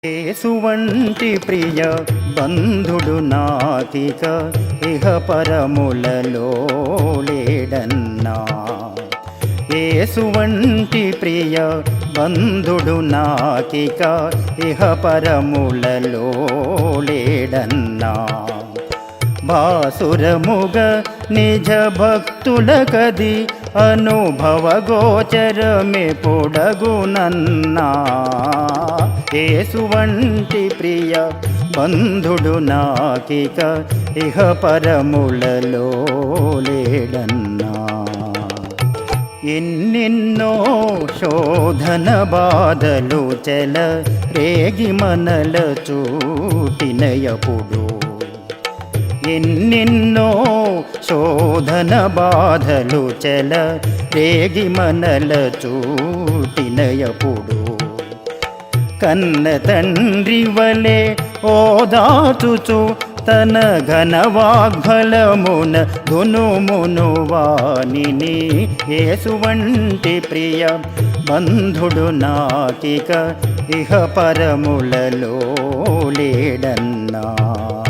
యేసువంటి ప్రియ బంధుడు నాకిక ఇహ పరములలో లేడన్నా. యేసువంటి ప్రియ బంధుడు నాకిక ఇహ పరములలో లేడన్నా. బాసురముగ నిజ భక్తులకది అనుభవ గోచరమే పొడగునన్నా. యేసువంటి ప్రియ బంధుడు నాకిక ఇహ పరములలో లేడన్నా. ఎన్నెన్నో శోధన బాధలు చెల రేగి మనల చూటినయపుడు, ఎన్నెన్నో శోధన బాధలు చెల రేగి మనల చూటినయపుడు, కన్న తండ్రి వలె ఓదాచుచు తన ఘనవాగ్ఫలమున దునుమును వానిని. యేసువంటి ప్రియ బంధుడు నాకిక ఇహ పరములలో లేడన్నా.